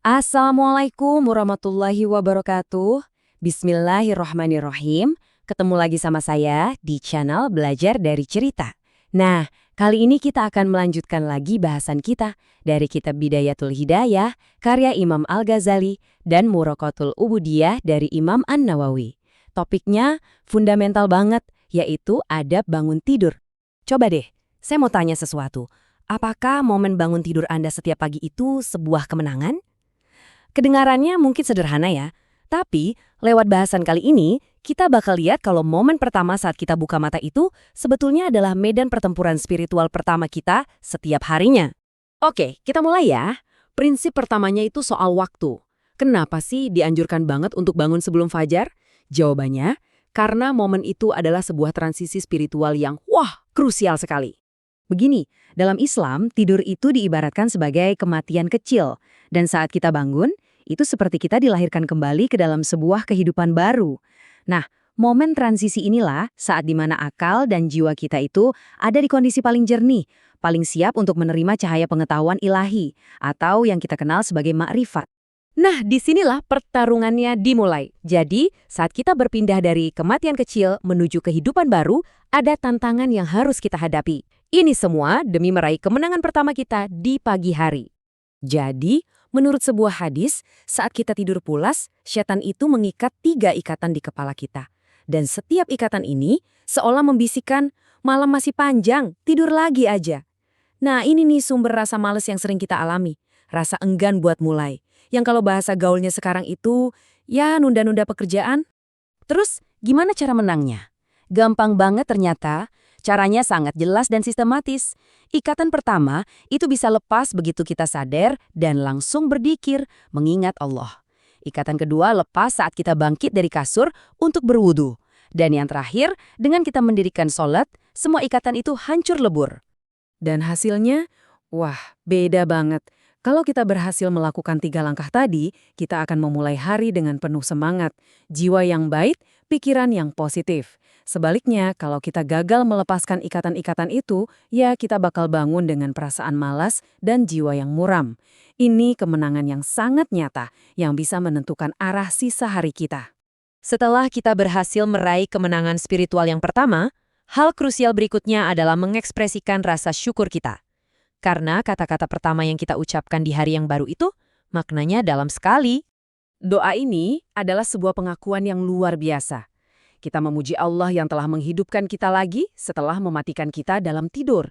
Assalamualaikum warahmatullahi wabarakatuh. Bismillahirrohmanirrohim. Ketemu lagi sama saya di channel Belajar dari Cerita. Nah, kali ini kita akan melanjutkan lagi bahasan kita dari kitab Bidayatul Hidayah, karya Imam Al-Ghazali, dan Muraqatul Ubudiyah dari Imam An-Nawawi. Topiknya fundamental banget, yaitu adab bangun tidur. Coba deh, saya mau tanya sesuatu. Apakah momen bangun tidur Anda setiap pagi itu sebuah kemenangan? Kedengarannya mungkin sederhana ya, tapi lewat bahasan kali ini, kita bakal lihat kalau momen pertama saat kita buka mata itu sebetulnya adalah medan pertempuran spiritual pertama kita setiap harinya. Oke, kita mulai ya. Prinsip pertamanya itu soal waktu. Kenapa sih dianjurkan banget untuk bangun sebelum fajar? Jawabannya, karena momen itu adalah sebuah transisi spiritual yang krusial sekali. Begini, dalam Islam, tidur itu diibaratkan sebagai kematian kecil. Dan saat kita bangun, itu seperti kita dilahirkan kembali ke dalam sebuah kehidupan baru. Nah, momen transisi inilah saat dimana akal dan jiwa kita itu ada di kondisi paling jernih, paling siap untuk menerima cahaya pengetahuan ilahi, atau yang kita kenal sebagai ma'rifat. Nah, disinilah pertarungannya dimulai. Jadi, saat kita berpindah dari kematian kecil menuju kehidupan baru, ada tantangan yang harus kita hadapi. Ini semua demi meraih kemenangan pertama kita di pagi hari. Jadi, menurut sebuah hadis, saat kita tidur pulas, setan itu mengikat 3 ikatan di kepala kita. Dan setiap ikatan ini seolah membisikkan, malam masih panjang, tidur lagi aja. Nah, ini nih sumber rasa males yang sering kita alami. Rasa enggan buat mulai. Yang kalau bahasa gaulnya sekarang itu, ya nunda-nunda pekerjaan. Terus, gimana cara menangnya? Gampang banget ternyata. Caranya sangat jelas dan sistematis. Ikatan pertama itu bisa lepas begitu kita sadar dan langsung berdikir mengingat Allah. Ikatan kedua lepas saat kita bangkit dari kasur untuk berwudu. Dan yang terakhir, dengan kita mendirikan sholat, semua ikatan itu hancur lebur. Dan hasilnya, beda banget. Kalau kita berhasil melakukan 3 langkah tadi, kita akan memulai hari dengan penuh semangat, jiwa yang baik, pikiran yang positif. Sebaliknya, kalau kita gagal melepaskan ikatan-ikatan itu, ya kita bakal bangun dengan perasaan malas dan jiwa yang muram. Ini kemenangan yang sangat nyata, yang bisa menentukan arah sisa hari kita. Setelah kita berhasil meraih kemenangan spiritual yang pertama, hal krusial berikutnya adalah mengekspresikan rasa syukur kita. Karena kata-kata pertama yang kita ucapkan di hari yang baru itu, maknanya dalam sekali. Doa ini adalah sebuah pengakuan yang luar biasa. Kita memuji Allah yang telah menghidupkan kita lagi setelah mematikan kita dalam tidur.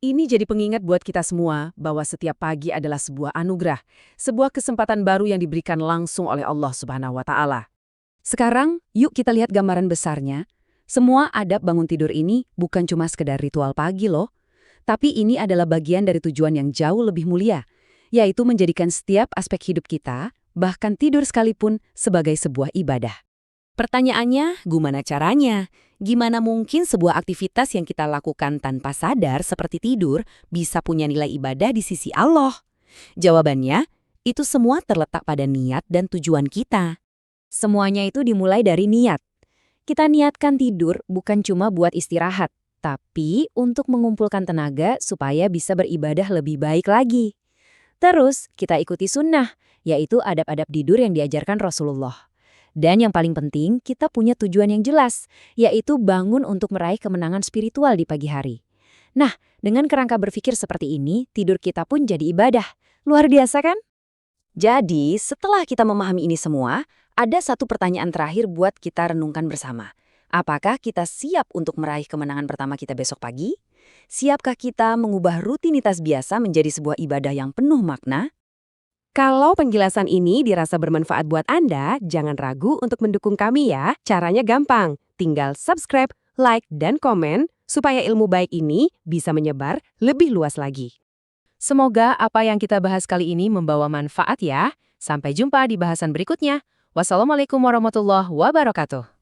Ini jadi pengingat buat kita semua bahwa setiap pagi adalah sebuah anugerah, sebuah kesempatan baru yang diberikan langsung oleh Allah Subhanahu wa Ta'ala. Sekarang, yuk kita lihat gambaran besarnya. Semua adab bangun tidur ini bukan cuma sekedar ritual pagi loh. Tapi ini adalah bagian dari tujuan yang jauh lebih mulia, yaitu menjadikan setiap aspek hidup kita, bahkan tidur sekalipun, sebagai sebuah ibadah. Pertanyaannya, gimana caranya? Gimana mungkin sebuah aktivitas yang kita lakukan tanpa sadar seperti tidur bisa punya nilai ibadah di sisi Allah? Jawabannya, itu semua terletak pada niat dan tujuan kita. Semuanya itu dimulai dari niat. Kita niatkan tidur bukan cuma buat istirahat, tapi untuk mengumpulkan tenaga supaya bisa beribadah lebih baik lagi. Terus, kita ikuti sunnah, yaitu adab-adab tidur yang diajarkan Rasulullah. Dan yang paling penting, kita punya tujuan yang jelas, yaitu bangun untuk meraih kemenangan spiritual di pagi hari. Nah, dengan kerangka berpikir seperti ini, tidur kita pun jadi ibadah. Luar biasa kan? Jadi, setelah kita memahami ini semua, ada satu pertanyaan terakhir buat kita renungkan bersama. Apakah kita siap untuk meraih kemenangan pertama kita besok pagi? Siapkah kita mengubah rutinitas biasa menjadi sebuah ibadah yang penuh makna? Kalau penjelasan ini dirasa bermanfaat buat Anda, jangan ragu untuk mendukung kami ya. Caranya gampang, tinggal subscribe, like, dan komen supaya ilmu baik ini bisa menyebar lebih luas lagi. Semoga apa yang kita bahas kali ini membawa manfaat ya. Sampai jumpa di bahasan berikutnya. Wassalamualaikum warahmatullahi wabarakatuh.